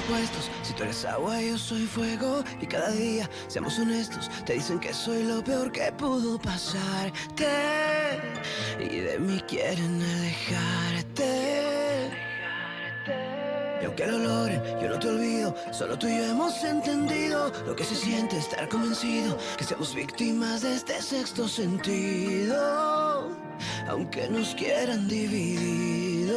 opuestos. Si tú eres agua, yo soy fuego. Y cada día, seamos honestos, te dicen que soy lo peor que pudo pasarte. Y de mí quieren alejarte. Y aunque lo logren, yo no te olvido. Solo tú y yo hemos entendido lo que se siente estar convencido que seamos víctimas de este sexto sentido. Aunque nos quieran divididos.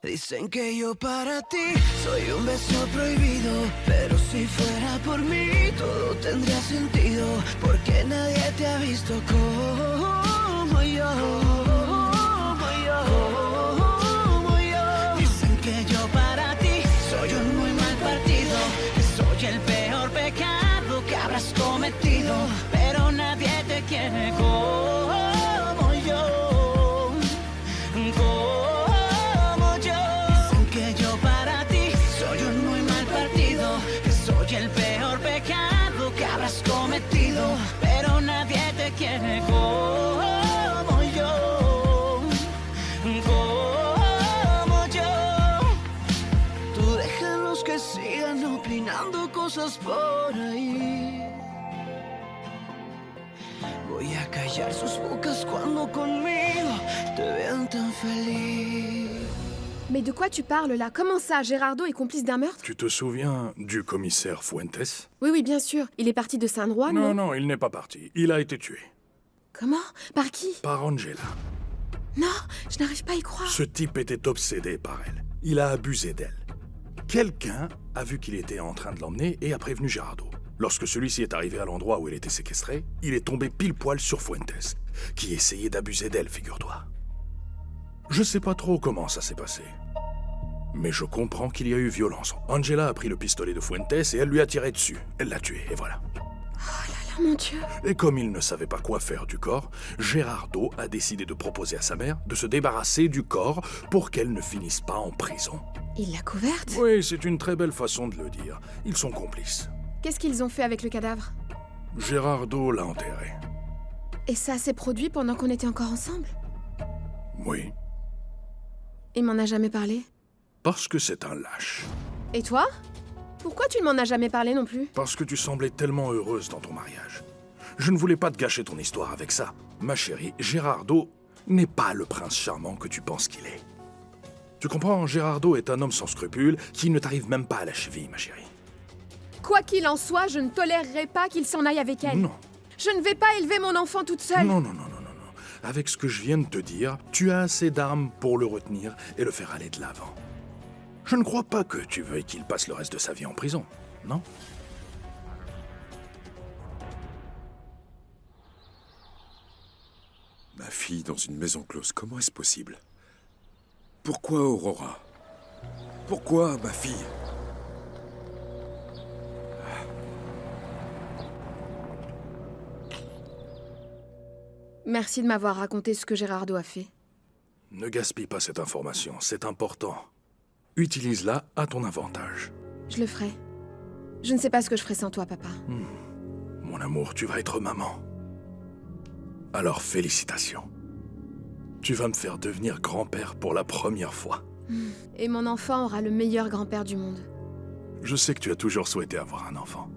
Dicen que yo para ti soy un beso prohibido. Pero si fuera por mí todo tendría sentido. Porque nadie te ha visto como yo. Dicen que yo para ti soy un muy mal partido. Que soy el peor pecado que habrás cometido. Pero nadie te quiere como yo. Como yo. Dicen que yo para ti soy un muy mal partido. Que soy el peor pecado que habrás cometido. Pero nadie te quiere como yo. Como yo. Tú déjalos que sigan opinando cosas por ahí. Voy a callar sus bocas cuando conmigo te vean tan feliz. Mais de quoi tu parles là? Comment ça, Gerardo est complice d'un meurtre? Tu te souviens du commissaire Fuentes? Oui, oui, bien sûr. Il est parti de San Juan, non? Non, il n'est pas parti. Il a été tué. Comment? Par qui? Par Angela. Non, je n'arrive pas à y croire. Ce type était obsédé par elle. Il a abusé d'elle. Quelqu'un a vu qu'il était en train de l'emmener et a prévenu Gerardo. Lorsque celui-ci est arrivé à l'endroit où elle était séquestrée, il est tombé pile poil sur Fuentes, qui essayait d'abuser d'elle, figure-toi. Je sais pas trop comment ça s'est passé. Mais je comprends qu'il y a eu violence. Angela a pris le pistolet de Fuentes et elle lui a tiré dessus. Elle l'a tué, et voilà. Oh là là, mon Dieu. Et comme il ne savait pas quoi faire du corps, Gerardo a décidé de proposer à sa mère de se débarrasser du corps pour qu'elle ne finisse pas en prison. Il l'a couverte? Oui, c'est une très belle façon de le dire. Ils sont complices. Qu'est-ce qu'ils ont fait avec le cadavre? Gerardo l'a enterré. Et ça s'est produit pendant qu'on était encore ensemble? Oui, Il m'en a jamais parlé? parce que c'est un lâche. Et toi? Pourquoi tu ne m'en as jamais parlé non plus? Parce que tu semblais tellement heureuse dans ton mariage. Je ne voulais pas te gâcher ton histoire avec ça. Ma chérie, Gerardo n'est pas le prince charmant que tu penses qu'il est. Tu comprends, Gerardo est un homme sans scrupules qui ne t'arrive même pas à la cheville, ma chérie. Quoi qu'il en soit, je ne tolérerai pas qu'il s'en aille avec elle. Non. Je ne vais pas élever mon enfant toute seule. Non. Avec ce que je viens de te dire, tu as assez d'armes pour le retenir et le faire aller de l'avant. Je ne crois pas que tu veuilles qu'il passe le reste de sa vie en prison, non? Ma fille dans une maison close, comment est-ce possible? Pourquoi Aurora? Pourquoi ma fille? Merci de m'avoir raconté ce que Gerardo a fait. Ne gaspille pas cette information, c'est important. Utilise-la à ton avantage. Je le ferai. Je ne sais pas ce que je ferai sans toi, papa. Mon amour, tu vas être maman. Alors félicitations. Tu vas me faire devenir grand-père pour la première fois. Et mon enfant aura le meilleur grand-père du monde. Je sais que tu as toujours souhaité avoir un enfant.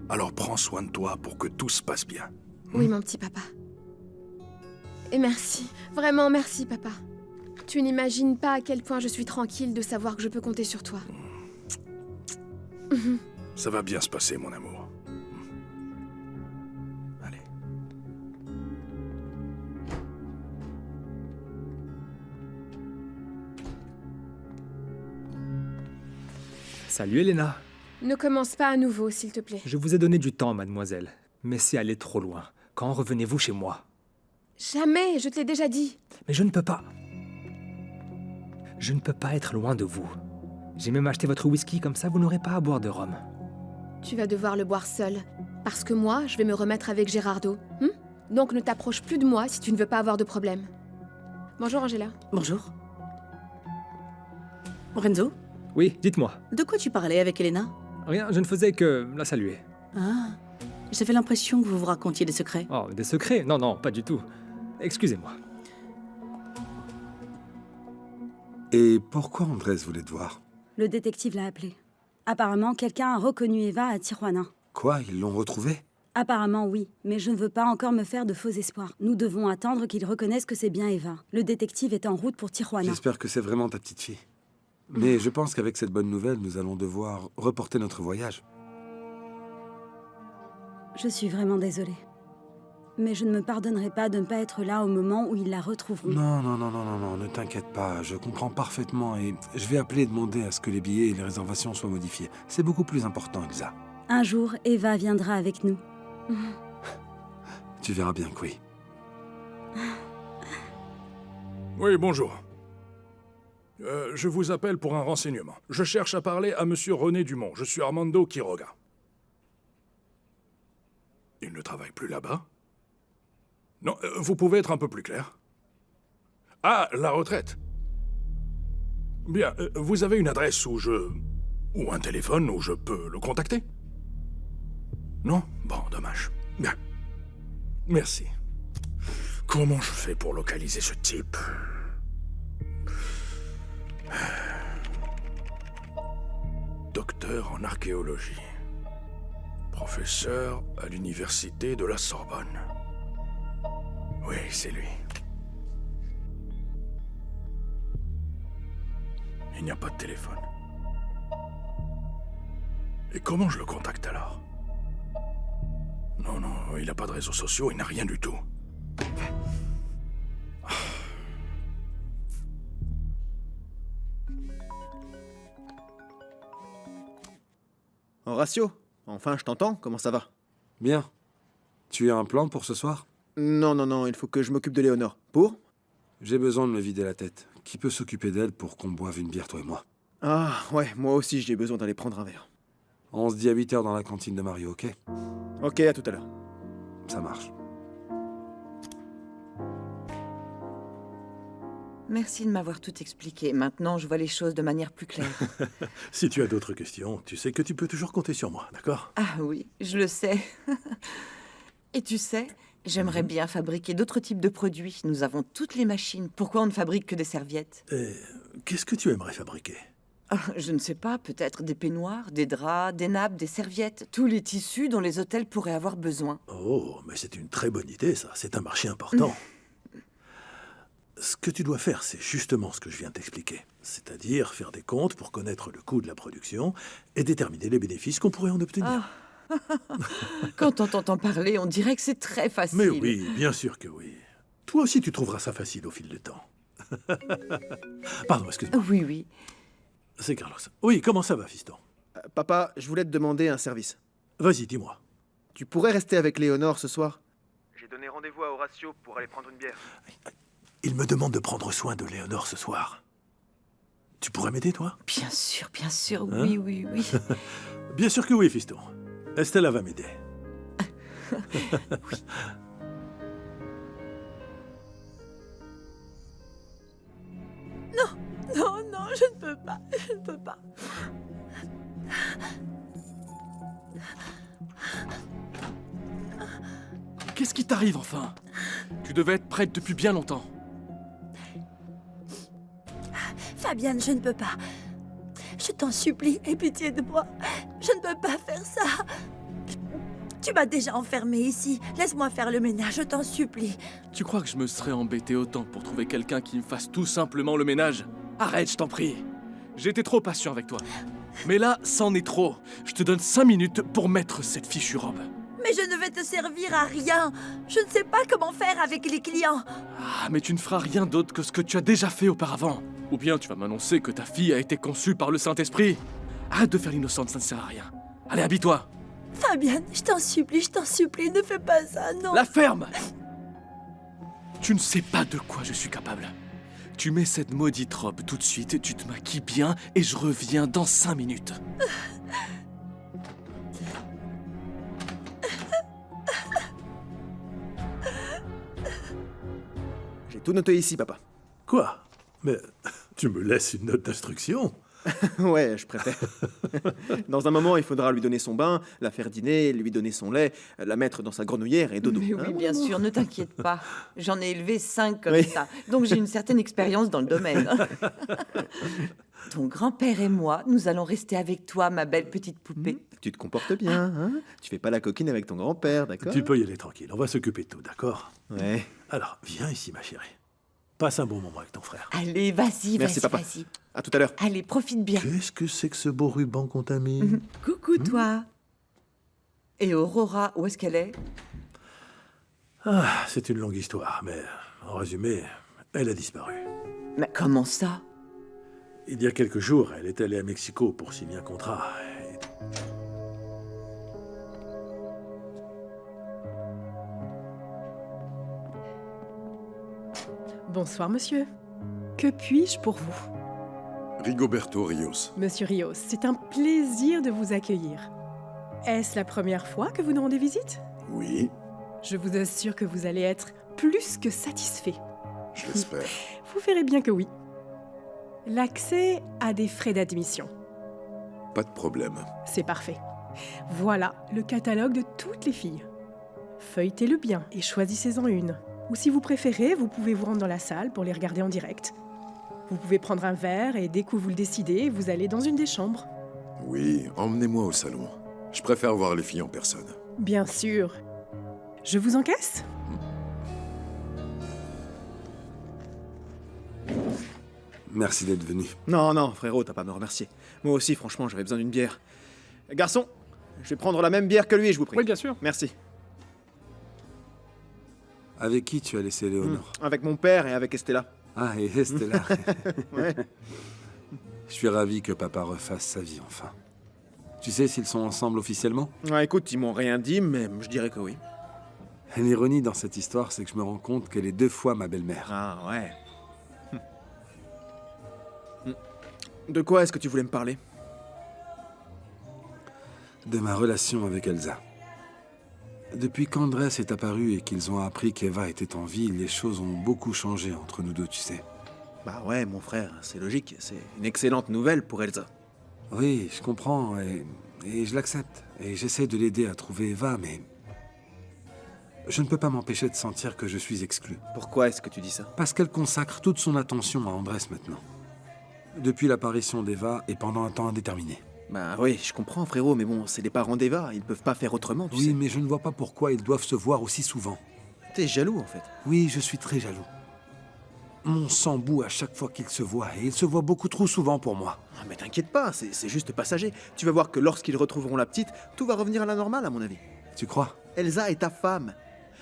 Alors prends soin de toi pour que tout se passe bien. Oui, mon petit papa. Et merci, vraiment merci, papa. Tu n'imagines pas à quel point je suis tranquille de savoir que je peux compter sur toi. Ça va bien se passer, mon amour. Allez. Salut Elena. Ne commence pas à nouveau, s'il te plaît. Je vous ai donné du temps, mademoiselle. Mais c'est allé trop loin. Quand revenez-vous chez moi? Jamais, je te l'ai déjà dit. Mais je ne peux pas. Je ne peux pas être loin de vous. J'ai même acheté votre whisky, comme ça vous n'aurez pas à boire de rhum. Tu vas devoir le boire seul. Parce que moi, je vais me remettre avec Gerardo. Donc ne t'approche plus de moi si tu ne veux pas avoir de problème. Bonjour, Angela. Bonjour. Renzo, Oui, dites-moi. de quoi tu parlais avec Elena? Rien, je ne faisais que la saluer. Ah, j'avais l'impression que vous vous racontiez des secrets. Oh, des secrets? Non, non, pas du tout. Excusez-moi. Et pourquoi Andrés voulait te voir? Le détective l'a appelé. Apparemment, quelqu'un a reconnu Eva à Tijuana. Quoi, ils l'ont retrouvée? Apparemment, oui, mais je ne veux pas encore me faire de faux espoirs. Nous devons attendre qu'ils reconnaissent que c'est bien Eva. Le détective est en route pour Tijuana. J'espère que c'est vraiment ta petite fille. Mais je pense qu'avec cette bonne nouvelle, nous allons devoir reporter notre voyage. Je suis vraiment désolée. Mais je ne me pardonnerai pas de ne pas être là au moment où ils la retrouveront. Non, ne t'inquiète pas, je comprends parfaitement et je vais appeler et demander à ce que les billets et les réservations soient modifiés. C'est beaucoup plus important, Elsa. Un jour, Eva viendra avec nous. Tu verras bien que oui. Oui, bonjour. Je vous appelle pour un renseignement. Je cherche à parler à Monsieur René Dumont. Je suis Armando Quiroga. Il ne travaille plus là-bas? Non, vous pouvez être un peu plus clair? Ah, la retraite. Bien, vous avez une adresse où ou un téléphone où je peux le contacter? Non? Bon, dommage. Bien. Merci. Comment je fais pour localiser ce type? Docteur en archéologie. Professeur à l'université de la Sorbonne. Oui, c'est lui. Il n'y a pas de téléphone. Et comment je le contacte alors? Non, il n'a pas de réseaux sociaux, il n'a rien du tout. Horatio, enfin je t'entends, comment ça va? Bien. Tu as un plan pour ce soir? Non, il faut que je m'occupe de Léonore. Pour? J'ai besoin de me vider la tête. Qui peut s'occuper d'elle pour qu'on boive une bière, toi et moi? Ah, ouais, moi aussi j'ai besoin d'aller prendre un verre. On se dit à 8h dans la cantine de Mario, ok? Ok, à tout à l'heure. Ça marche. Merci de m'avoir tout expliqué. Maintenant, je vois les choses de manière plus claire. Si tu as d'autres questions, tu sais que tu peux toujours compter sur moi, d'accord? Ah oui, je le sais. Et tu sais, j'aimerais bien fabriquer d'autres types de produits. Nous avons toutes les machines. Pourquoi on ne fabrique que des serviettes? Et qu'est-ce que tu aimerais fabriquer? Je ne sais pas, peut-être des peignoirs, des draps, des nappes, des serviettes. Tous les tissus dont les hôtels pourraient avoir besoin. Oh, mais c'est une très bonne idée, ça. C'est un marché important. Ce que tu dois faire, c'est justement ce que je viens de t'expliquer. C'est-à-dire faire des comptes pour connaître le coût de la production et déterminer les bénéfices qu'on pourrait en obtenir. Quand on t'entend parler, on dirait que c'est très facile. Mais oui, bien sûr que oui. Toi aussi, tu trouveras ça facile au fil du temps. Pardon, excuse-moi. Oui. C'est Carlos. Oui, comment ça va, fiston? Papa, je voulais te demander un service. Vas-y, dis-moi. Tu pourrais rester avec Léonore ce soir? J'ai donné rendez-vous à Horatio pour aller prendre une bière. Il me demande de prendre soin de Léonore ce soir. Tu pourrais m'aider, toi? Bien sûr, Hein? oui. Bien sûr que oui, fiston. Estella va m'aider. Non, je ne peux pas. Qu'est-ce qui t'arrive enfin? Tu devais être prête depuis bien longtemps. Fabienne, je ne peux pas. Je t'en supplie, aie pitié de moi. Je ne peux pas faire ça. Tu m'as déjà enfermée ici. Laisse-moi faire le ménage, je t'en supplie. Tu crois que je me serais embêté autant pour trouver quelqu'un qui me fasse tout simplement le ménage? Arrête, je t'en prie. J'ai été trop patient avec toi. Mais là, c'en est trop. Je te donne 5 minutes pour mettre cette fichue robe. Mais je ne vais te servir à rien. Je ne sais pas comment faire avec les clients. Ah, mais tu ne feras rien d'autre que ce que tu as déjà fait auparavant. Ou bien tu vas m'annoncer que ta fille a été conçue par le Saint-Esprit. Arrête de faire l'innocente, ça ne sert à rien. Allez, habille-toi. Fabienne, je t'en supplie, ne fais pas ça, non. La ferme! Tu ne sais pas de quoi je suis capable. Tu mets cette maudite robe tout de suite, tu te maquilles bien et je reviens dans 5 minutes. J'ai tout noté ici, papa. Quoi? Mais tu me laisses une note d'instruction? Ouais, je préfère. Dans un moment, il faudra lui donner son bain, la faire dîner, lui donner son lait, la mettre dans sa grenouillère et dodo. Mais oui, Hein? bien sûr, ne t'inquiète pas. J'en ai élevé 5 comme Oui. ça, donc j'ai une certaine expérience dans le domaine. Ton grand-père et moi, nous allons rester avec toi, ma belle petite poupée. Tu te comportes bien, hein? Tu fais pas la coquine avec ton grand-père, d'accord? Tu peux y aller tranquille, on va s'occuper de tout, d'accord? Ouais. Alors, viens ici, ma chérie. Passe un bon moment avec ton frère. Allez, vas-y, Merci, vas-y, papa. vas-y. À tout à l'heure. Allez, profite bien. Qu'est-ce que c'est que ce beau ruban qu'on t'a mis? Coucou, toi. Et Aurora, où est-ce qu'elle est? Ah, c'est une longue histoire, mais en résumé, elle a disparu. Mais comment ça? Il y a quelques jours, elle est allée à Mexico pour signer un contrat. Bonsoir, monsieur. Que puis-je pour vous? Rigoberto Rios. Monsieur Rios, c'est un plaisir de vous accueillir. Est-ce la première fois que vous nous rendez visite? Oui, Je vous assure que vous allez être plus que satisfait. je l'espère. Vous verrez bien que oui. L'accès a des frais d'admission. Pas de problème. C'est parfait. Voilà le catalogue de toutes les filles. Feuilletez-le bien et choisissez-en une. Ou si vous préférez, vous pouvez vous rendre dans la salle pour les regarder en direct. Vous pouvez prendre un verre et dès que vous le décidez, vous allez dans une des chambres. Oui, emmenez-moi au salon. Je préfère voir les filles en personne. Bien sûr. Je vous encaisse? Merci d'être venu. Non, non, frérot, t'as pas à me remercier. Moi aussi, franchement, j'avais besoin d'une bière. Garçon, je vais prendre la même bière que lui, je vous prie. Oui, bien sûr. Merci. Avec qui tu as laissé Léonore? Avec mon père et avec Estella. Ah, et Estella. Ouais. Je suis ravi que papa refasse sa vie, enfin. Tu sais s'ils sont ensemble officiellement? Ouais, écoute, ils m'ont rien dit, mais je dirais que oui. L'ironie dans cette histoire, c'est que je me rends compte qu'elle est 2 fois ma belle-mère. Ah, ouais. De quoi est-ce que tu voulais me parler? De ma relation avec Elsa. Depuis qu'Andrés est apparu et qu'ils ont appris qu'Eva était en vie, les choses ont beaucoup changé entre nous deux, tu sais. Bah ouais, mon frère, c'est logique. C'est une excellente nouvelle pour Elsa. Oui, je comprends, et je l'accepte. Et j'essaie de l'aider à trouver Eva, mais... je ne peux pas m'empêcher de sentir que je suis exclu. Pourquoi est-ce que tu dis ça? Parce qu'elle consacre toute son attention à Andrés maintenant. Depuis l'apparition d'Eva et pendant un temps indéterminé. Bah oui, je comprends, frérot, mais bon, c'est les parents d'Eva, ils peuvent pas faire autrement, tu sais. Oui, mais je ne vois pas pourquoi ils doivent se voir aussi souvent. T'es jaloux, en fait. Oui, je suis très jaloux. Mon sang bout à chaque fois qu'ils se voient, et ils se voient beaucoup trop souvent pour moi. Ah, mais t'inquiète pas, c'est juste passager. Tu vas voir que lorsqu'ils retrouveront la petite, tout va revenir à la normale, à mon avis. Tu crois? Elsa est ta femme.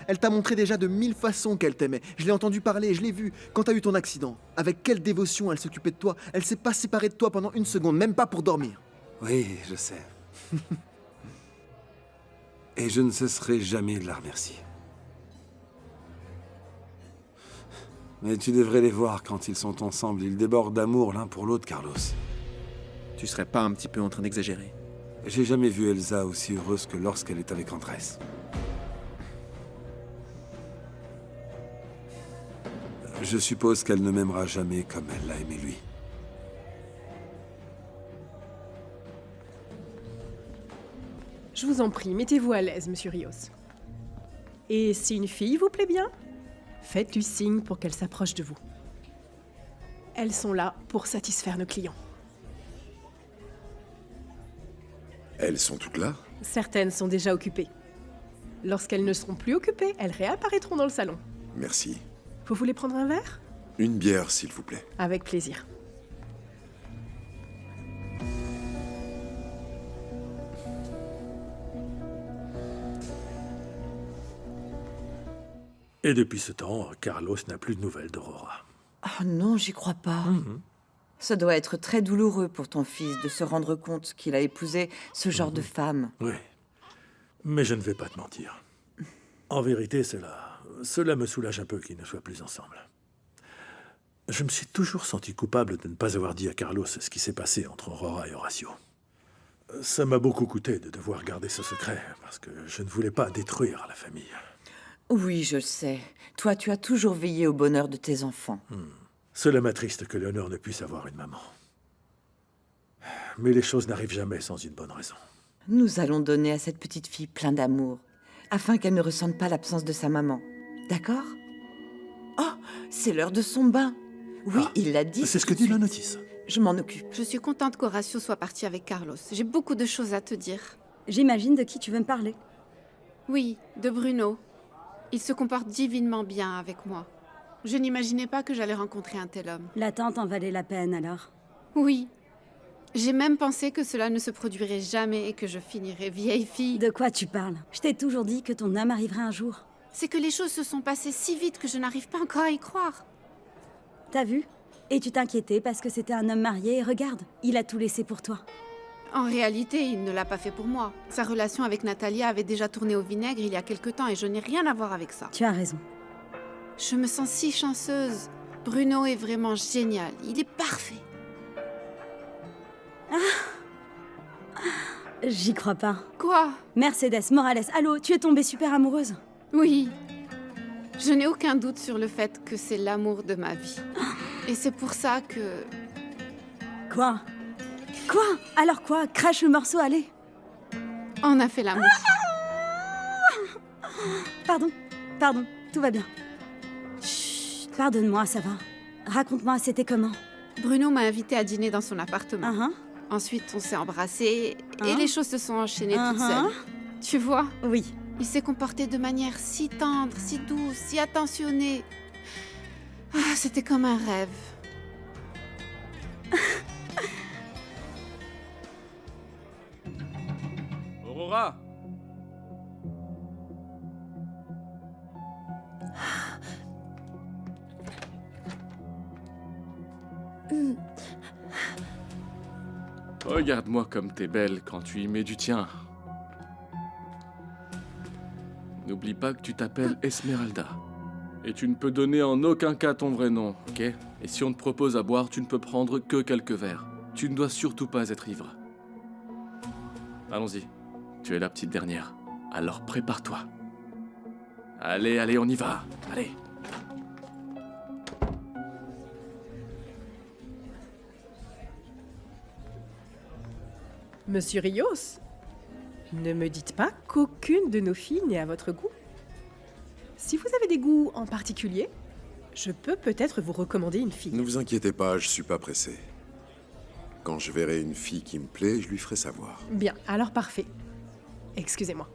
Elle t'a montré déjà de 1000 façons qu'elle t'aimait. Je l'ai entendu parler, je l'ai vu. Quand t'as eu ton accident, avec quelle dévotion elle s'occupait de toi. Elle s'est pas séparée de toi pendant une seconde, même pas pour dormir. Oui, je sais. Et je ne cesserai jamais de la remercier. Mais tu devrais les voir quand ils sont ensemble. Ils débordent d'amour l'un pour l'autre, Carlos. Tu serais pas un petit peu en train d'exagérer? J'ai jamais vu Elsa aussi heureuse que lorsqu'elle est avec Andrés. Je suppose qu'elle ne m'aimera jamais comme elle l'a aimé lui. Je vous en prie, mettez-vous à l'aise, monsieur Rios. Et si une fille vous plaît bien, faites-lui signe pour qu'elle s'approche de vous. Elles sont là pour satisfaire nos clients. Elles sont toutes là? Certaines sont déjà occupées. Lorsqu'elles ne seront plus occupées, elles réapparaîtront dans le salon. Merci. Vous voulez prendre un verre? Une bière, s'il vous plaît. Avec plaisir. Et depuis ce temps, Carlos n'a plus de nouvelles d'Aurora. Oh non, j'y crois pas. Ça doit être très douloureux pour ton fils de se rendre compte qu'il a épousé ce genre de femme. Oui. Mais je ne vais pas te mentir. En vérité, cela me soulage un peu qu'ils ne soient plus ensemble. Je me suis toujours senti coupable de ne pas avoir dit à Carlos ce qui s'est passé entre Aurora et Horacio. Ça m'a beaucoup coûté de devoir garder ce secret, parce que je ne voulais pas détruire la famille. Oui, je le sais. Toi, tu as toujours veillé au bonheur de tes enfants. Cela m'attriste que Léonore ne puisse avoir une maman. Mais les choses n'arrivent jamais sans une bonne raison. Nous allons donner à cette petite fille plein d'amour, afin qu'elle ne ressente pas l'absence de sa maman. D'accord? Oh, c'est l'heure de son bain. Oui, il l'a dit. C'est ce que dit la notice. Je m'en occupe. Je suis contente qu'Horacio soit parti avec Carlos. J'ai beaucoup de choses à te dire. J'imagine de qui tu veux me parler. Oui, de Bruno. Il se comporte divinement bien avec moi. Je n'imaginais pas que j'allais rencontrer un tel homme. L'attente en valait la peine alors. Oui. J'ai même pensé que cela ne se produirait jamais et que je finirais vieille fille. De quoi tu parles? Je t'ai toujours dit que ton homme arriverait un jour. C'est que les choses se sont passées si vite que je n'arrive pas encore à y croire. T'as vu? Et tu t'inquiétais parce que c'était un homme marié et regarde, il a tout laissé pour toi. En réalité, il ne l'a pas fait pour moi. Sa relation avec Natalia avait déjà tourné au vinaigre il y a quelque temps et je n'ai rien à voir avec ça. Tu as raison. Je me sens si chanceuse. Bruno est vraiment génial. Il est parfait. J'y crois pas. Quoi? Mercedes Morales, allô, tu es tombée super amoureuse? Oui. Je n'ai aucun doute sur le fait que c'est l'amour de ma vie. Et c'est pour ça que... Quoi? Quoi? Alors quoi? Crache le morceau, allez. On a fait l'amour. Pardon, tout va bien. Chut, pardonne-moi, ça va. Raconte-moi, c'était comment? Bruno m'a invitée à dîner dans son appartement. Ensuite, on s'est embrassés et les choses se sont enchaînées toutes seules. Tu vois? Oui. Il s'est comporté de manière si tendre, si douce, si attentionnée. Ah, c'était comme un rêve. Aurora! Regarde-moi comme t'es belle quand tu y mets du tien. N'oublie pas que tu t'appelles Esmeralda. Et tu ne peux donner en aucun cas ton vrai nom, ok? Et si on te propose à boire, tu ne peux prendre que quelques verres. Tu ne dois surtout pas être ivre. Allons-y. Tu es la petite dernière. Alors prépare-toi. Allez, on y va. Allez. Monsieur Rios, ne me dites pas qu'aucune de nos filles n'est à votre goût. Si vous avez des goûts en particulier, je peux peut-être vous recommander une fille. Ne vous inquiétez pas, je suis pas pressé. Quand je verrai une fille qui me plaît, je lui ferai savoir. Bien, alors parfait. Excusez-moi.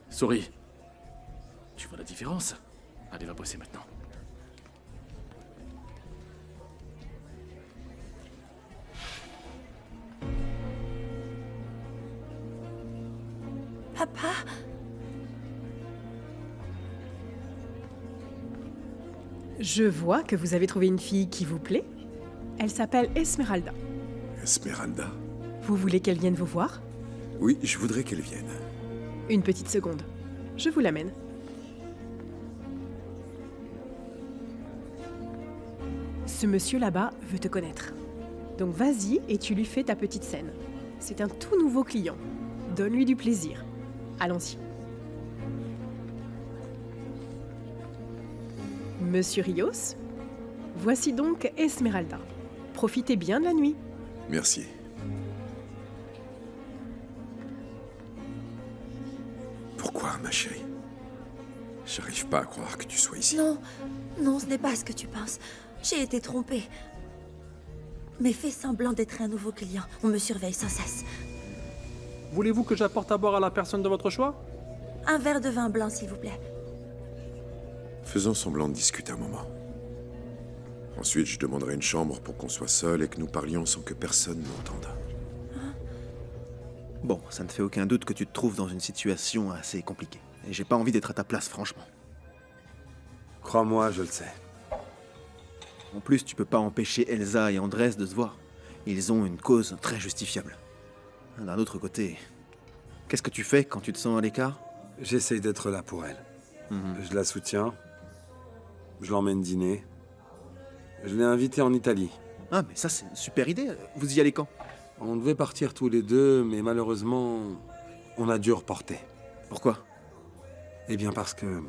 Souris. Tu vois la différence? Allez, va bosser maintenant. Papa? Je vois que vous avez trouvé une fille qui vous plaît. Elle s'appelle Esmeralda. Esmeralda? Vous voulez qu'elle vienne vous voir? Oui, je voudrais qu'elle vienne. Une petite seconde. Je vous l'amène. Ce monsieur là-bas veut te connaître. Donc vas-y et tu lui fais ta petite scène. C'est un tout nouveau client. Donne-lui du plaisir. Allons-y. Monsieur Rios, voici donc Esmeralda. Profitez bien de la nuit. Merci. Pourquoi, ma chérie? J'arrive pas à croire que tu sois ici. Non, ce n'est pas ce que tu penses. J'ai été trompée. Mais fais semblant d'être un nouveau client. On me surveille sans cesse. Voulez-vous que j'apporte à boire à la personne de votre choix? Un verre de vin blanc, s'il vous plaît. Faisons semblant de discuter un moment. Ensuite, je demanderai une chambre pour qu'on soit seuls et que nous parlions sans que personne n'entende. Bon, ça ne fait aucun doute que tu te trouves dans une situation assez compliquée. Et j'ai pas envie d'être à ta place, franchement. Crois-moi, je le sais. En plus, tu peux pas empêcher Elsa et Andrés de se voir. Ils ont une cause très justifiable. D'un autre côté, qu'est-ce que tu fais quand tu te sens à l'écart? J'essaye d'être là pour elle. Je la soutiens. Je l'emmène dîner. Je l'ai invitée en Italie. Ah, mais ça, c'est une super idée. Vous y allez quand? On devait partir tous les deux, mais malheureusement, on a dû reporter. Pourquoi? Eh bien parce que...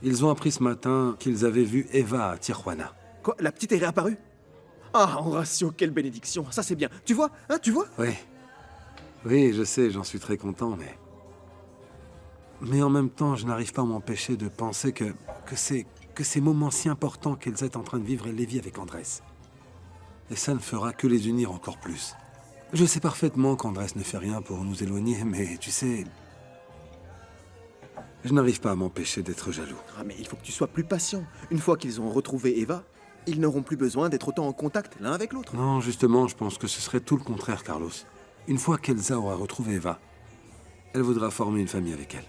Ils ont appris ce matin qu'ils avaient vu Eva à Tijuana. Quoi? La petite est réapparue? Ah, Horacio, quelle bénédiction. Ça, c'est bien. Tu vois? Hein, tu vois? Oui. Oui, je sais, j'en suis très content, mais... Mais en même temps, je n'arrive pas à m'empêcher de penser que ces moments si importants qu'elles est en train de vivre, elle les vit avec Andrés. Et ça ne fera que les unir encore plus. Je sais parfaitement qu'Andrés ne fait rien pour nous éloigner, mais tu sais... Je n'arrive pas à m'empêcher d'être jaloux. Ah, mais il faut que tu sois plus patient. Une fois qu'ils ont retrouvé Eva, ils n'auront plus besoin d'être autant en contact l'un avec l'autre. Non, justement, je pense que ce serait tout le contraire, Carlos. Une fois qu'Elsa aura retrouvé Eva, elle voudra former une famille avec elle.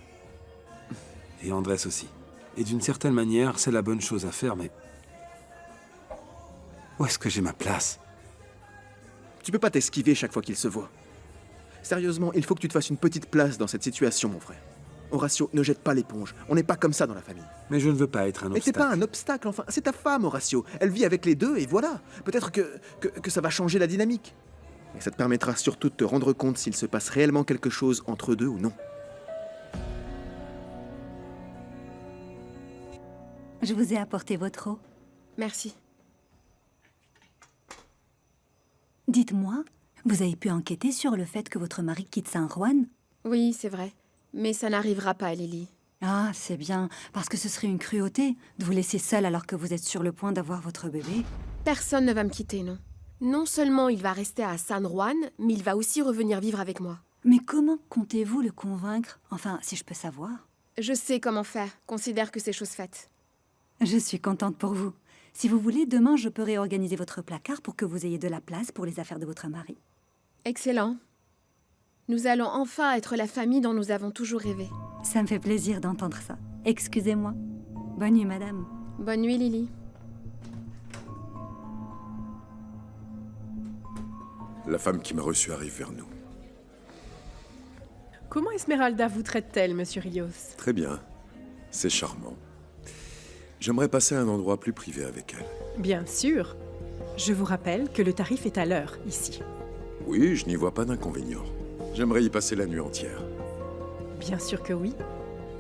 Et Andrés aussi. Et d'une certaine manière, c'est la bonne chose à faire, mais... Où est-ce que j'ai ma place? Tu peux pas t'esquiver chaque fois qu'ils se voient. Sérieusement, il faut que tu te fasses une petite place dans cette situation, mon frère. Horacio, ne jette pas l'éponge. On n'est pas comme ça dans la famille. Mais je ne veux pas être un Mais obstacle. t'es pas un obstacle, enfin. C'est ta femme, Horacio. Elle vit avec les deux et voilà. Peut-être que ça va changer la dynamique. Et ça te permettra surtout de te rendre compte s'il se passe réellement quelque chose entre eux deux ou non. Je vous ai apporté votre eau. Merci. Dites-moi, vous avez pu enquêter sur le fait que votre mari quitte San Juan? Oui, c'est vrai. Mais ça n'arrivera pas, Lily. Ah, c'est bien, parce que ce serait une cruauté de vous laisser seule alors que vous êtes sur le point d'avoir votre bébé. Personne ne va me quitter, non. Non seulement il va rester à San Juan, mais il va aussi revenir vivre avec moi. Mais comment comptez-vous le convaincre? Enfin, si je peux savoir. Je sais comment faire. Considère que c'est chose faite. Je suis contente pour vous. Si vous voulez, demain, je peux réorganiser votre placard pour que vous ayez de la place pour les affaires de votre mari. Excellent. Nous allons enfin être la famille dont nous avons toujours rêvé. Ça me fait plaisir d'entendre ça. Excusez-moi. Bonne nuit, madame. Bonne nuit, Lily. La femme qui m'a reçu arrive vers nous. Comment Esmeralda vous traite-t-elle, monsieur Rios? Très bien. C'est charmant. J'aimerais passer à un endroit plus privé avec elle. Bien sûr. Je vous rappelle que le tarif est à l'heure, ici. Oui, je n'y vois pas d'inconvénient. J'aimerais y passer la nuit entière. Bien sûr que oui.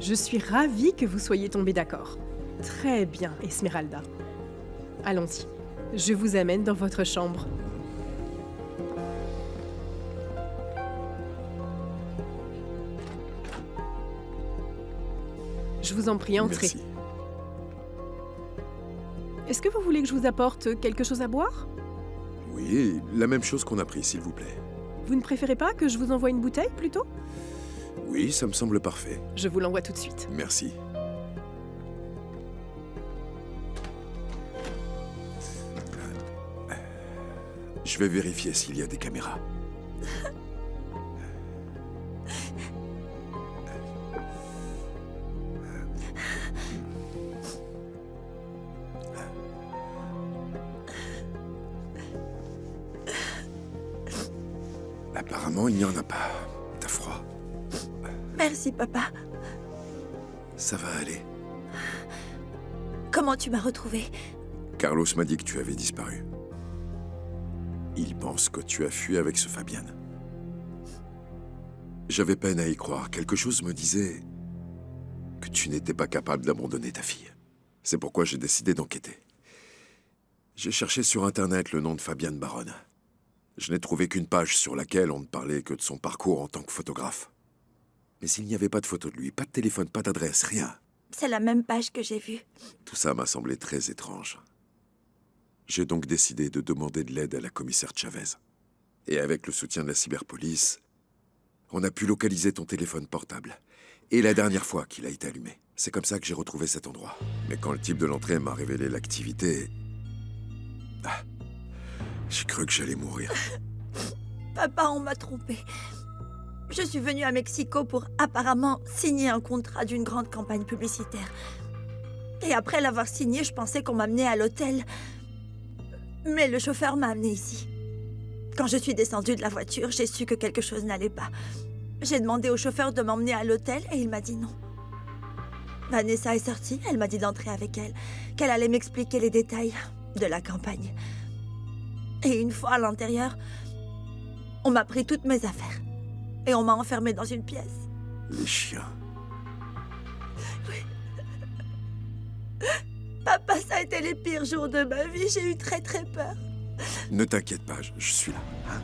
Je suis ravie que vous soyez tombés d'accord. Très bien, Esmeralda. Allons-y. Je vous amène dans votre chambre. Je vous en prie, entrez. Merci. Est-ce que vous voulez que je vous apporte quelque chose à boire? Oui, la même chose qu'on a pris, s'il vous plaît. Vous ne préférez pas que je vous envoie une bouteille, plutôt? Oui, ça me semble parfait. Je vous l'envoie tout de suite. Merci. Je vais vérifier s'il y a des caméras. Apparemment, il n'y en a pas. T'as froid. Merci, papa. Ça va aller. Comment tu m'as retrouvée? Carlos m'a dit que tu avais disparu. Il pense que tu as fui avec ce Fabian. J'avais peine à y croire. Quelque chose me disait que tu n'étais pas capable d'abandonner ta fille. C'est pourquoi j'ai décidé d'enquêter. J'ai cherché sur Internet le nom de Fabian Baron. Je n'ai trouvé qu'une page sur laquelle on ne parlait que de son parcours en tant que photographe. Mais il n'y avait pas de photo de lui, pas de téléphone, pas d'adresse, rien. C'est la même page que j'ai vue. Tout ça m'a semblé très étrange. J'ai donc décidé de demander de l'aide à la commissaire Chavez. Et avec le soutien de la cyberpolice, on a pu localiser ton téléphone portable. Et la dernière fois qu'il a été allumé. C'est comme ça que j'ai retrouvé cet endroit. Mais quand le type de l'entrée m'a révélé l'activité... j'ai cru que j'allais mourir. Papa, on m'a trompée. Je suis venue à Mexico pour apparemment signer un contrat d'une grande campagne publicitaire. Et après l'avoir signé, je pensais qu'on m'amenait à l'hôtel. Mais le chauffeur m'a amenée ici. Quand je suis descendue de la voiture, j'ai su que quelque chose n'allait pas. J'ai demandé au chauffeur de m'emmener à l'hôtel et il m'a dit non. Vanessa est sortie, elle m'a dit d'entrer avec elle, qu'elle allait m'expliquer les détails de la campagne. Et une fois à l'intérieur, on m'a pris toutes mes affaires. Et on m'a enfermée dans une pièce. Les chiens. Oui. Papa, ça a été les pires jours de ma vie. J'ai eu très très peur. Ne t'inquiète pas, je suis là. Hein?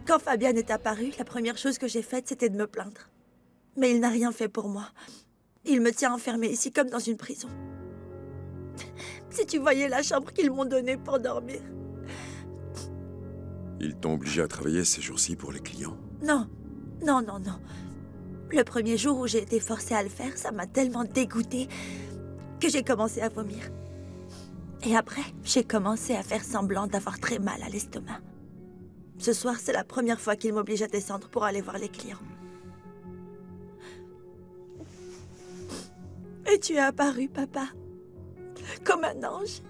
Quand Fabian est apparu, la première chose que j'ai faite, c'était de me plaindre. Mais il n'a rien fait pour moi. Il me tient enfermée ici comme dans une prison. Si tu voyais la chambre qu'ils m'ont donnée pour dormir. Ils t'ont obligé à travailler ces jours-ci pour les clients? Non, non, non, non. Le premier jour où j'ai été forcée à le faire, ça m'a tellement dégoûtée que j'ai commencé à vomir. Et après, j'ai commencé à faire semblant d'avoir très mal à l'estomac. Ce soir, c'est la première fois qu'il m'oblige à descendre pour aller voir les clients. Et tu es apparu, papa. Comme un ange.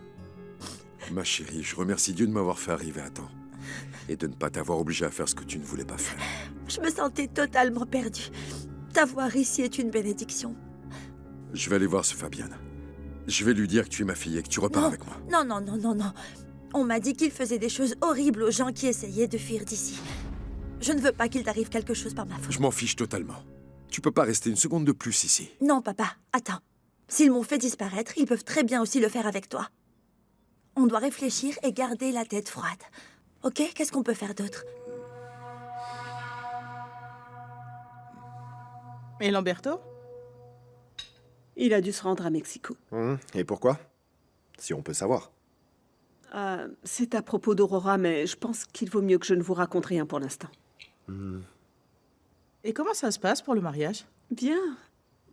Ma chérie, je remercie Dieu de m'avoir fait arriver à temps. Et de ne pas t'avoir obligé à faire ce que tu ne voulais pas faire. Je me sentais totalement perdue. T'avoir ici est une bénédiction. Je vais aller voir ce Fabian. Je vais lui dire que tu es ma fille et que tu repars avec moi. Non, non, non, non, non. On m'a dit qu'il faisait des choses horribles aux gens qui essayaient de fuir d'ici. Je ne veux pas qu'il t'arrive quelque chose par ma faute. Je m'en fiche totalement. Tu peux pas rester une seconde de plus ici. Non, papa, attends. S'ils m'ont fait disparaître, ils peuvent très bien aussi le faire avec toi. On doit réfléchir et garder la tête froide. Ok, qu'est-ce qu'on peut faire d'autre? Et Lamberto? Il a dû se rendre à Mexico. Et pourquoi? Si on peut savoir. C'est à propos d'Aurora, mais je pense qu'il vaut mieux que je ne vous raconte rien pour l'instant. Et comment ça se passe pour le mariage? Bien.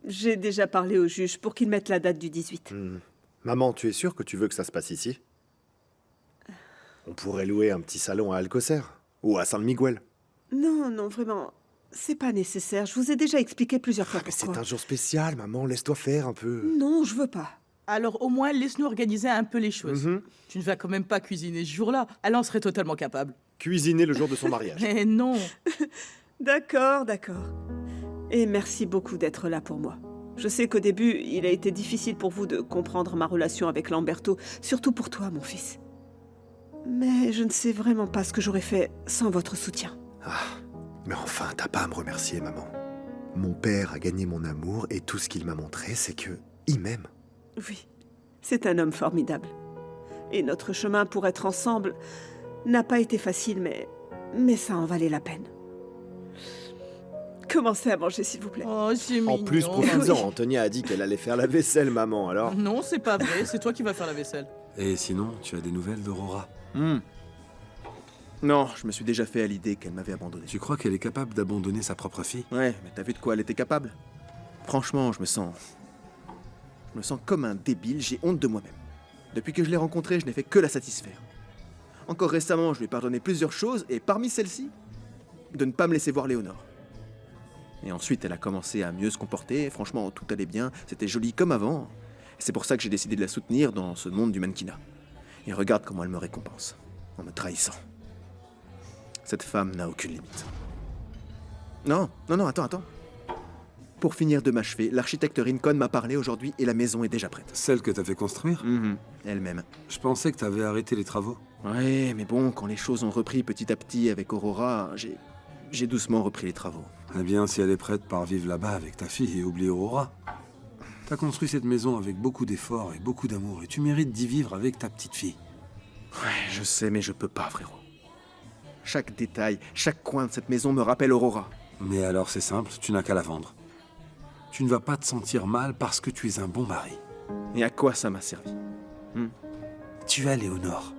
J'ai déjà parlé au juge pour qu'il mette la date du 18. Maman, tu es sûre que tu veux que ça se passe ici? On pourrait louer un petit salon à Alcocer ou à San Miguel. Non, non, vraiment. C'est pas nécessaire. Je vous ai déjà expliqué plusieurs fois pourquoi. C'est un jour spécial, maman. Laisse-toi faire un peu. Non, je veux pas. Alors au moins, laisse-nous organiser un peu les choses. Tu ne vas quand même pas cuisiner ce jour-là. Elle en serait totalement capable. Cuisiner le jour de son mariage. Mais non. D'accord, d'accord. Et merci beaucoup d'être là pour moi. Je sais qu'au début, il a été difficile pour vous de comprendre ma relation avec Lamberto, surtout pour toi, mon fils. Mais je ne sais vraiment pas ce que j'aurais fait sans votre soutien. Mais enfin, t'as pas à me remercier, maman. Mon père a gagné mon amour et tout ce qu'il m'a montré, c'est que il m'aime. Oui, c'est un homme formidable. Et notre chemin pour être ensemble n'a pas été facile, mais ça en valait la peine. Commencez à manger, s'il vous plaît. Oh, c'est mignon. En plus, profites-en. Antonia a dit qu'elle allait faire la vaisselle, maman, alors. Non, c'est pas vrai. C'est toi qui vas faire la vaisselle. Et sinon, tu as des nouvelles d'Aurora? Non, je me suis déjà fait à l'idée qu'elle m'avait abandonné. Tu crois qu'elle est capable d'abandonner sa propre fille? Ouais, mais t'as vu de quoi elle était capable? Franchement, je me sens comme un débile, j'ai honte de moi-même. Depuis que je l'ai rencontrée, je n'ai fait que la satisfaire. Encore récemment, je lui ai pardonné plusieurs choses, et parmi celles-ci, de ne pas me laisser voir Léonore. Et ensuite, elle a commencé à mieux se comporter, franchement, tout allait bien, c'était joli comme avant. C'est pour ça que j'ai décidé de la soutenir dans ce monde du mannequinat. Et regarde comment elle me récompense, en me trahissant. Cette femme n'a aucune limite. Non, attends. Pour finir de m'achever, l'architecte Rincon m'a parlé aujourd'hui et la maison est déjà prête. Celle que t'as fait construire? Elle-même. Je pensais que t'avais arrêté les travaux. Ouais, mais bon, quand les choses ont repris petit à petit avec Aurora, j'ai doucement repris les travaux. Eh bien, si elle est prête, pars vivre là-bas avec ta fille et oublie Aurora. T'as construit cette maison avec beaucoup d'efforts et beaucoup d'amour, et tu mérites d'y vivre avec ta petite fille. Ouais, je sais, mais je peux pas, frérot. Chaque détail, chaque coin de cette maison me rappelle Aurora. Mais alors c'est simple, tu n'as qu'à la vendre. Tu ne vas pas te sentir mal parce que tu es un bon mari. Et à quoi ça m'a servi? Tu as Léonore.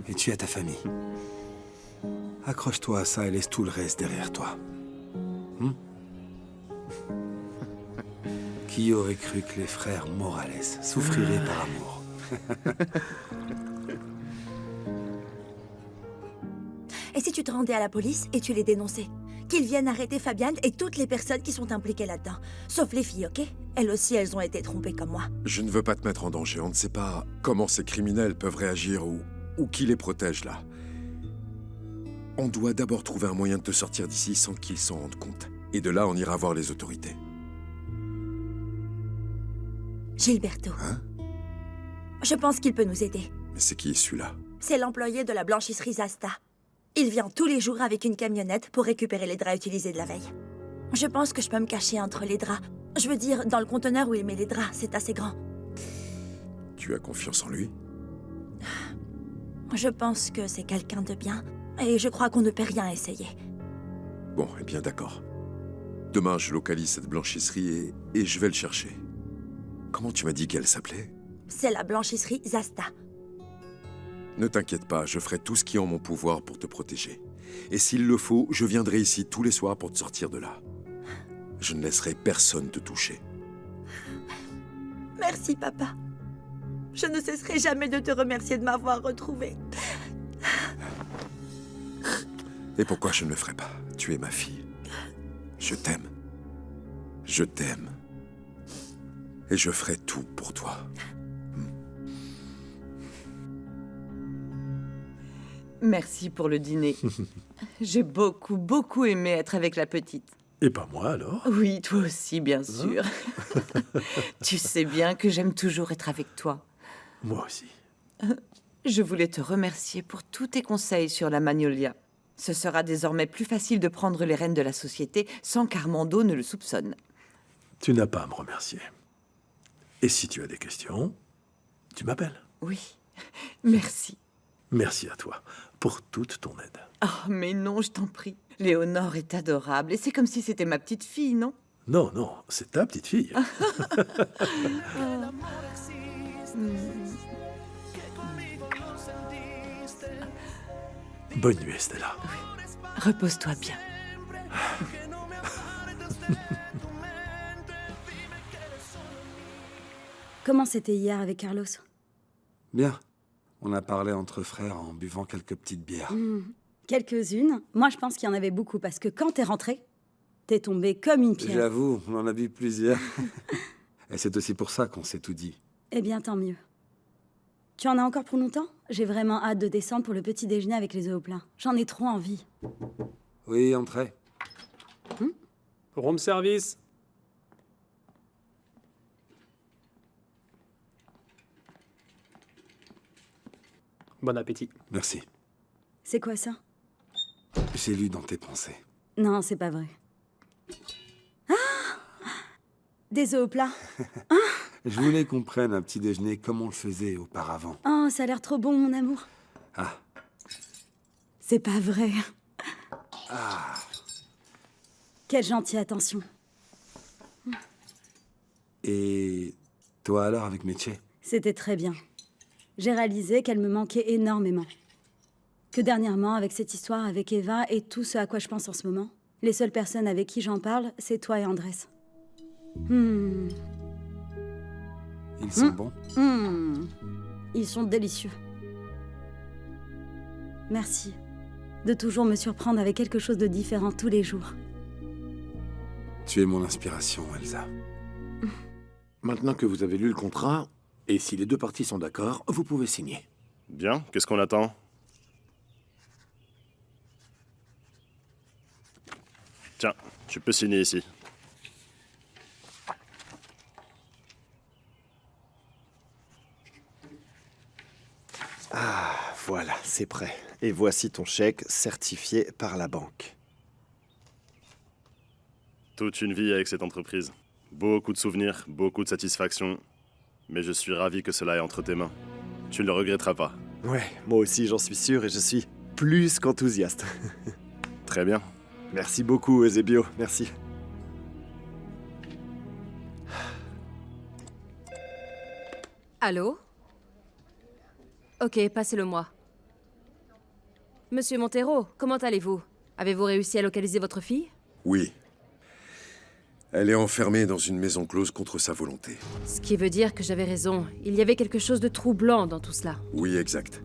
Et tu as ta famille. Accroche-toi à ça et laisse tout le reste derrière toi. Qui aurait cru que les frères Morales souffriraient par amour? Et si tu te rendais à la police et tu les dénonçais? Qu'ils viennent arrêter Fabian et toutes les personnes qui sont impliquées là-dedans. Sauf les filles, ok? Elles aussi, elles ont été trompées comme moi. Je ne veux pas te mettre en danger. On ne sait pas comment ces criminels peuvent réagir ou qui les protège là. On doit d'abord trouver un moyen de te sortir d'ici sans qu'ils s'en rendent compte. Et de là, on ira voir les autorités. Gilberto. Je pense qu'il peut nous aider. Mais c'est qui celui-là? C'est l'employé de la blanchisserie Zasta. Il vient tous les jours avec une camionnette pour récupérer les draps utilisés de la veille. Je pense que je peux me cacher entre les draps. Je veux dire, dans le conteneur où il met les draps, c'est assez grand. Tu as confiance en lui? Je pense que c'est quelqu'un de bien. Et je crois qu'on ne peut rien essayer. Bon, eh bien d'accord. Demain, je localise cette blanchisserie et je vais le chercher. Comment tu m'as dit qu'elle s'appelait? C'est la blanchisserie Zasta. Ne t'inquiète pas, je ferai tout ce qui est en mon pouvoir pour te protéger. Et s'il le faut, je viendrai ici tous les soirs pour te sortir de là. Je ne laisserai personne te toucher. Merci, papa. Je ne cesserai jamais de te remercier de m'avoir retrouvée. Et pourquoi je ne le ferai pas? Tu es ma fille. Je t'aime. Je t'aime. Et je ferai tout pour toi. Merci pour le dîner. J'ai beaucoup aimé être avec la petite. Et pas moi, alors? Oui, toi aussi, bien sûr. Tu sais bien que j'aime toujours être avec toi. Moi aussi. Je voulais te remercier pour tous tes conseils sur la Magnolia. Ce sera désormais plus facile de prendre les rênes de la société sans qu'Armando ne le soupçonne. Tu n'as pas à me remercier. Et si tu as des questions, tu m'appelles. Oui, merci. Merci à toi pour toute ton aide. Oh, mais non, je t'en prie. Léonore est adorable et c'est comme si c'était ma petite fille, non? Non, non, c'est ta petite fille. Bonne nuit, Stella. Oui. Repose-toi bien. Comment c'était hier avec Carlos? Bien. On a parlé entre frères en buvant quelques petites bières. Quelques-unes. Moi, je pense qu'il y en avait beaucoup parce que quand t'es rentré, t'es tombé comme une pierre. J'avoue, on en a bu plusieurs. Et c'est aussi pour ça qu'on s'est tout dit. Eh bien, tant mieux. Tu en as encore pour longtemps? J'ai vraiment hâte de descendre pour le petit déjeuner avec les œufs au plein. J'en ai trop envie. Oui, entrez. Room service. Bon appétit. Merci. C'est quoi ça? J'ai lu dans tes pensées. Non, c'est pas vrai. Ah! Des œufs au plat. Je voulais qu'on prenne un petit déjeuner comme on le faisait auparavant. Oh, ça a l'air trop bon, mon amour. Ah. C'est pas vrai. Ah. Quelle gentille attention. Et toi alors avec Meche? C'était très bien. J'ai réalisé qu'elle me manquait énormément. Que dernièrement, avec cette histoire avec Eva et tout ce à quoi je pense en ce moment, les seules personnes avec qui j'en parle, c'est toi et Andrés. Ils sont bons? Ils sont délicieux. Merci de toujours me surprendre avec quelque chose de différent tous les jours. Tu es mon inspiration, Elsa. Maintenant que vous avez lu le contrat, et si les deux parties sont d'accord, vous pouvez signer. Bien, qu'est-ce qu'on attend? Tiens, tu peux signer ici. Ah, voilà, c'est prêt. Et voici ton chèque certifié par la banque. Toute une vie avec cette entreprise. Beaucoup de souvenirs, beaucoup de satisfaction. Mais je suis ravi que cela est entre tes mains. Tu ne le regretteras pas. Ouais, moi aussi j'en suis sûr et je suis plus qu'enthousiaste. Très bien. Merci beaucoup, Eusebio, merci. Allô? Ok, passez-le-moi. Monsieur Montero, comment allez-vous? Avez-vous réussi à localiser votre fille? Oui. Elle est enfermée dans une maison close contre sa volonté. Ce qui veut dire que j'avais raison. Il y avait quelque chose de troublant dans tout cela. Oui, exact.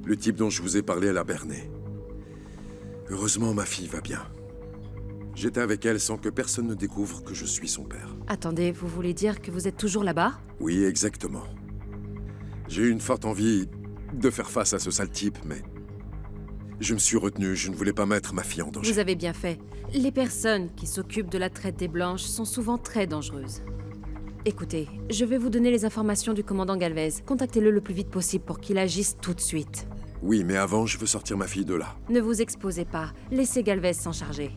Le type dont je vous ai parlé l'a berné. Heureusement, ma fille va bien. J'étais avec elle sans que personne ne découvre que je suis son père. Attendez, vous voulez dire que vous êtes toujours là-bas? Oui, exactement. J'ai eu une forte envie de faire face à ce sale type, mais... je me suis retenu, je ne voulais pas mettre ma fille en danger. Vous avez bien fait. Les personnes qui s'occupent de la traite des blanches sont souvent très dangereuses. Écoutez, je vais vous donner les informations du commandant Galvez. Contactez-le le plus vite possible pour qu'il agisse tout de suite. Oui, mais avant, je veux sortir ma fille de là. Ne vous exposez pas. Laissez Galvez s'en charger.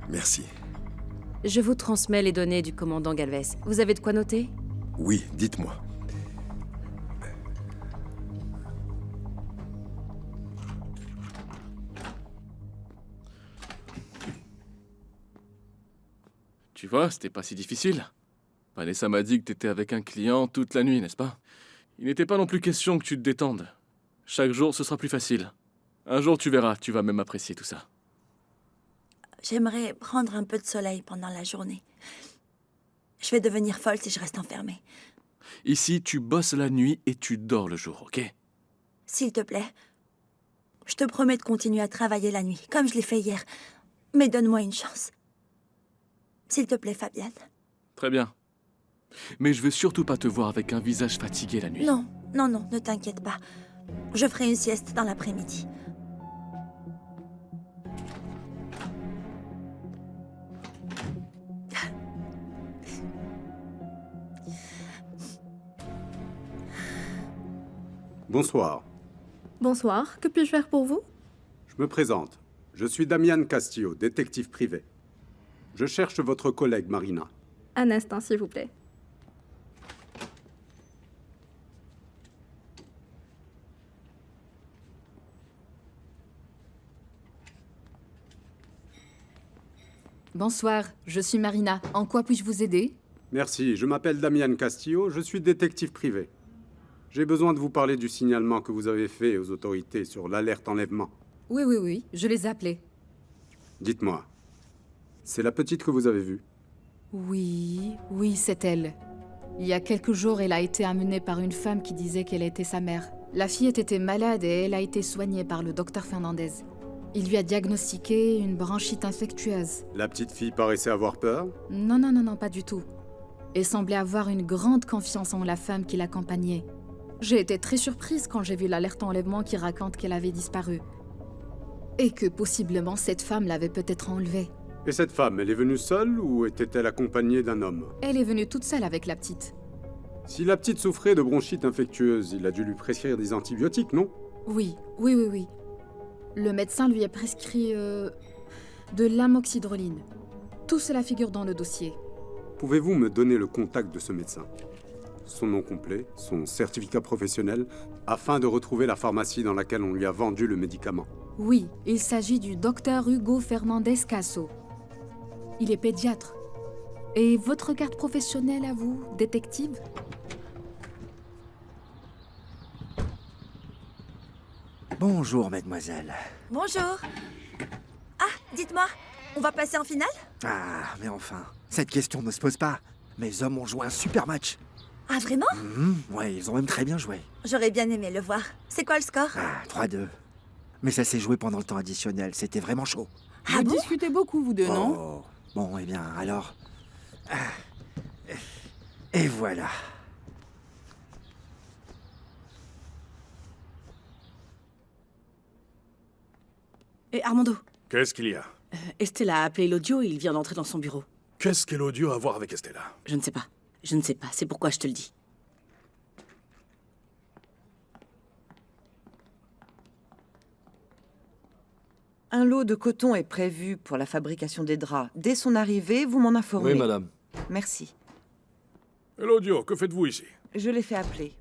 Merci. Je vous transmets les données du commandant Galvez. Vous avez de quoi noter? Oui, dites-moi. Tu vois, c'était pas si difficile. Vanessa m'a dit que t'étais avec un client toute la nuit, n'est-ce pas? Il n'était pas non plus question que tu te détendes. Chaque jour, ce sera plus facile. Un jour, tu verras, tu vas même apprécier tout ça. J'aimerais prendre un peu de soleil pendant la journée. Je vais devenir folle si je reste enfermée. Ici, tu bosses la nuit et tu dors le jour, ok? S'il te plaît, je te promets de continuer à travailler la nuit, comme je l'ai fait hier. Mais donne-moi une chance. S'il te plaît, Fabienne. Très bien. Mais je veux surtout pas te voir avec un visage fatigué la nuit. Non, non, non, ne t'inquiète pas. Je ferai une sieste dans l'après-midi. Bonsoir. Bonsoir, que puis-je faire pour vous? Je me présente. Je suis Damian Castillo, détective privé. Je cherche votre collègue Marina. Un instant, s'il vous plaît. Bonsoir, je suis Marina. En quoi puis-je vous aider? Merci, je m'appelle Damian Castillo, je suis détective privé. J'ai besoin de vous parler du signalement que vous avez fait aux autorités sur l'alerte enlèvement. Oui, je les ai appelés. Dites-moi, c'est la petite que vous avez vue? Oui, c'est elle. Il y a quelques jours, elle a été amenée par une femme qui disait qu'elle était sa mère. La fillette était malade et elle a été soignée par le docteur Fernandez. Il lui a diagnostiqué une bronchite infectieuse. La petite fille paraissait avoir peur? Non, pas du tout. Elle semblait avoir une grande confiance en la femme qui l'accompagnait. J'ai été très surprise quand j'ai vu l'alerte enlèvement qui raconte qu'elle avait disparu. Et que possiblement cette femme l'avait peut-être enlevée. Et cette femme, elle est venue seule ou était-elle accompagnée d'un homme? Elle est venue toute seule avec la petite. Si la petite souffrait de bronchite infectieuse, il a dû lui prescrire des antibiotiques, non? Oui. Le médecin lui a prescrit de l'amoxicilline. Tout cela figure dans le dossier. Pouvez-vous me donner le contact de ce médecin? Son nom complet, son certificat professionnel, afin de retrouver la pharmacie dans laquelle on lui a vendu le médicament. Oui, il s'agit du docteur Hugo Fernandez Casso. Il est pédiatre. Et votre carte professionnelle à vous, détective? Bonjour, mademoiselle. Bonjour. Ah, dites-moi, on va passer en finale? Ah, mais enfin, cette question ne se pose pas. Mes hommes ont joué un super match. Ah, vraiment? Ouais, ils ont même très bien joué. J'aurais bien aimé le voir. C'est quoi le score? 3-2. Mais ça s'est joué pendant le temps additionnel, c'était vraiment chaud. Vous discutez beaucoup, vous deux, non? Bon, eh bien, alors... Et voilà. Et Armando, Qu'est-ce qu'il y a? Estella a appelé l'audio et il vient d'entrer dans son bureau. Qu'est-ce qu'est l'audio à voir avec Estella? Je ne sais pas. Je ne sais pas. C'est pourquoi je te le dis. Un lot de coton est prévu pour la fabrication des draps. Dès son arrivée, vous m'en informez. Oui, madame. Merci. L'audio, que faites-vous ici? Je l'ai fait appeler.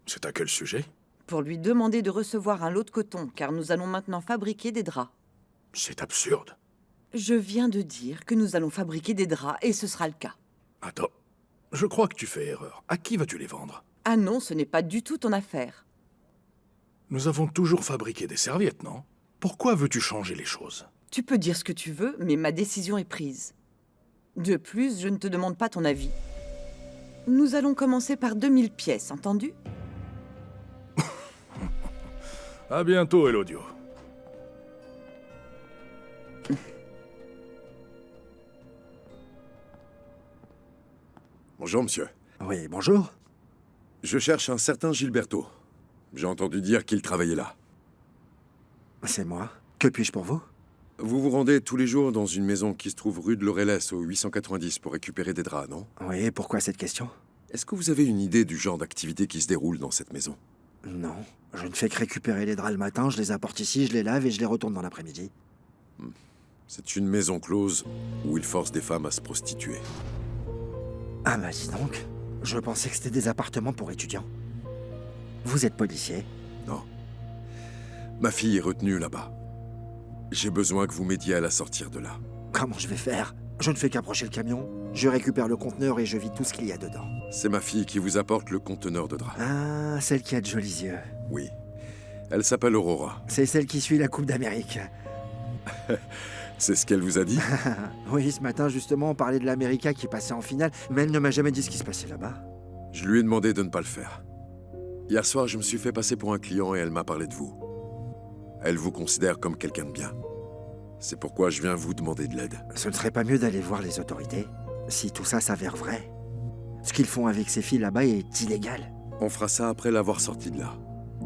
C'est à quel sujet? Pour lui demander de recevoir un lot de coton, car nous allons maintenant fabriquer des draps. C'est absurde. Je viens de dire que nous allons fabriquer des draps, et ce sera le cas. Attends, je crois que tu fais erreur. À qui vas-tu les vendre? Ah non, ce n'est pas du tout ton affaire. Nous avons toujours fabriqué des serviettes, non? Pourquoi veux-tu changer les choses? Tu peux dire ce que tu veux, mais ma décision est prise. De plus, je ne te demande pas ton avis. Nous allons commencer par 2000 pièces, entendu? À bientôt, Elodio. Bonjour, monsieur. Oui, bonjour. Je cherche un certain Gilberto. J'ai entendu dire qu'il travaillait là. C'est moi. Que puis-je pour vous? Vous vous rendez tous les jours dans une maison qui se trouve rue de Laurelès au 890 pour récupérer des draps, non? Oui, pourquoi cette question? Est-ce que vous avez une idée du genre d'activité qui se déroule dans cette maison? Non, je ne fais que récupérer les draps le matin, je les apporte ici, je les lave et je les retourne dans l'après-midi. C'est une maison close où ils forcent des femmes à se prostituer. Ah bah dis donc, je pensais que c'était des appartements pour étudiants. Vous êtes policier? Non. Ma fille est retenue là-bas. J'ai besoin que vous m'aidiez à la sortir de là. Comment je vais faire? Je ne fais qu'approcher le camion, je récupère le conteneur et je vide tout ce qu'il y a dedans. C'est ma fille qui vous apporte le conteneur de draps. Ah, celle qui a de jolis yeux. Oui. Elle s'appelle Aurora. C'est celle qui suit la Coupe d'Amérique. C'est ce qu'elle vous a dit? Oui, ce matin, justement, on parlait de l'América qui passait en finale, mais elle ne m'a jamais dit ce qui se passait là-bas. Je lui ai demandé de ne pas le faire. Hier soir, je me suis fait passer pour un client et elle m'a parlé de vous. Elle vous considère comme quelqu'un de bien. C'est pourquoi je viens vous demander de l'aide. Ce ne serait pas mieux d'aller voir les autorités, si tout ça s'avère vrai? Ce qu'ils font avec ces filles là-bas est illégal. On fera ça après l'avoir sortie de là.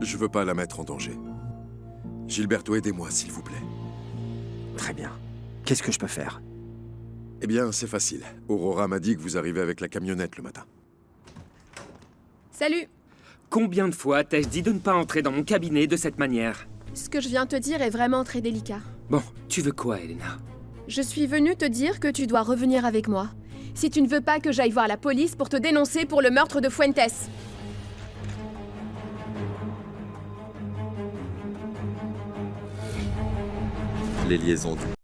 Je veux pas la mettre en danger. Gilberto, aidez-moi, s'il vous plaît. Très bien. Qu'est-ce que je peux faire? Eh bien, c'est facile. Aurora m'a dit que vous arrivez avec la camionnette le matin. Salut! Combien de fois t'ai-je dit de ne pas entrer dans mon cabinet de cette manière? Ce que je viens te dire est vraiment très délicat. Bon, tu veux quoi, Elena? Je suis venue te dire que tu dois revenir avec moi. Si tu ne veux pas que j'aille voir la police pour te dénoncer pour le meurtre de Fuentes. Les liaisons du